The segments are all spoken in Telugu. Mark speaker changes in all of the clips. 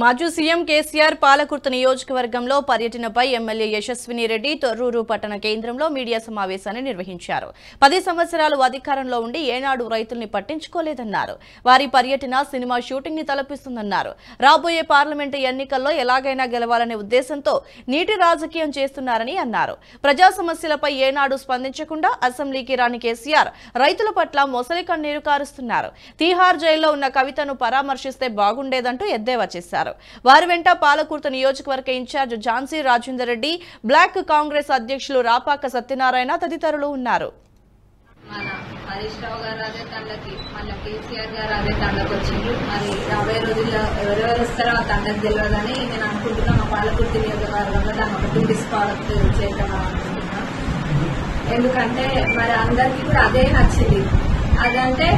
Speaker 1: మాజీ సీఎం కేసీఆర్ పాలకుర్తి నియోజకవర్గంలో పర్యటనపై ఎమ్మెల్యే యశస్విని రెడ్డి తొర్రూరు పట్టణ కేంద్రంలో మీడియా సమావేశాన్ని నిర్వహించారు. 10 సంవత్సరాలు అధికారంలో ఉండి ఏనాడు రైతుల్ని పట్టించుకోలేదన్నారు. వారి పర్యటన సినిమా షూటింగ్ ని తలపిస్తుందన్నారు. రాబోయే పార్లమెంటు ఎన్నికల్లో ఎలాగైనా గెలవాలనే ఉద్దేశంతో నీటి రాజకీయం చేస్తున్నారని అన్నారు. ప్రజా సమస్యలపై ఏనాడు స్పందించకుండా అసెంబ్లీకి రాని కేసీఆర్ రైతుల పట్ల మొసలి కన్నీరు కారుస్తున్నారు. తీహార్ జైల్లో ఉన్న కవితను పరామర్శిస్తే బాగుండేదంటూ ఎద్దేవా చేశారు. వారి వెంట పాలకుర్తి నియోజకవర్గ ఇన్ఛార్జ్ ఝాన్సీ రాజేందర్ రెడ్డి, బ్లాక్ కాంగ్రెస్ అధ్యక్షులు రాపాక సత్యనారాయణ తదితరులు ఉన్నారు.
Speaker 2: మన హరీష్ రావు గారు అదే తండకి, మళ్ళీ కేసీఆర్ గారు అదే తండకు వచ్చిండ్రు. మరి రాబోయే రోజుల్లో ఎవరెవరు వస్తారో ఆ తండకు తెలియదని నేను అనుకుంటున్నా. మా పాలకుర్తి నియోజకవర్గంలో దాన్ని ఒక టూరిస్ట్ స్పాట్ చేద్దాం అనుకుంటున్నా. ఎందుకంటే మరి అందరికీ కూడా అదే నచ్చింది. అదంటే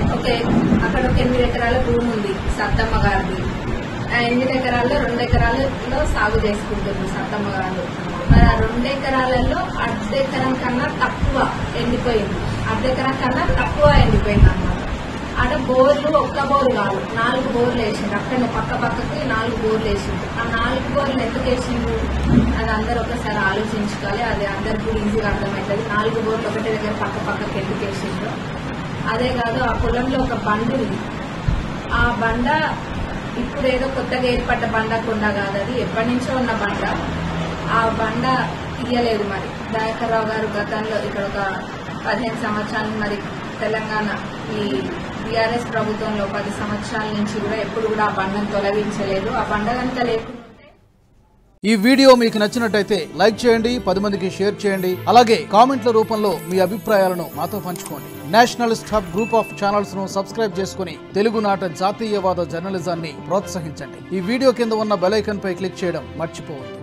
Speaker 2: అక్కడ ఒక 8 ఎకరాల భూమి ఉంది సత్తమ్మ గారిది. ఆ 8 ఎకరాల్లో 2 ఎకరాలలో సాగు చేసుకుంటుంది సత్తమ్మ గారు. మరి ఆ 2 ఎకరాలలో అర్ధ ఎకరం కన్నా తక్కువ ఎండిపోయింది. అర్ధ ఎకరం కన్నా తక్కువ ఎండిపోయింది అన్నమాట. అక్కడ బోర్లు ఒక్క బోరు కాదు, 4 బోర్లు వేసిండు. అక్కడ పక్కకి 4 బోర్లు వేసిండు. ఆ 4 బోర్లు ఎందుకు వేసిండు అది అందరూ ఒకసారి ఆలోచించుకోవాలి. అది అందరికి కూడా ఈజీగా అర్థమవుతుంది. 4 బోర్లు ఒకటే దగ్గర పక్కకి ఎందుకు వేసిండు. అదే కాదు, ఆ పొలంలో ఒక బండ ఉంది. ఆ బండ ఇప్పుడు ఏదో కొత్తగా ఏర్పడ్డ బండ కొండ కాదు, అది ఎప్పటి నుంచో ఉన్న బండ. ఆ బండ తీయలేదు. మరి దయాకర్ రావు గారు గతంలో ఇక్కడ ఒక 15 సంవత్సరాలు, మరి తెలంగాణ ఈ బీఆర్ఎస్ ప్రభుత్వంలో 10 సంవత్సరాల నుంచి కూడా ఎప్పుడు కూడా ఆ బండను తొలగించలేదు. ఆ బండ కనుక లేకుండా
Speaker 3: ఈ వీడియో మీకు నచ్చినట్టయితే లైక్ చేయండి, 10 మందికి షేర్ చేయండి. అలాగే కామెంట్ల రూపంలో మీ అభిప్రాయాలను మాతో పంచుకోండి. Nationalist hub group of channels ను సబ్స్క్రైబ్ చేసుకుని తెలుగునాట జాతీయవాద జర్నలిజాన్ని ప్రోత్సహించండి. ఈ వీడియో కింద ఉన్న బెల్ ఐకాన్ పై క్లిక్ చేయడం మర్చిపోవద్దు.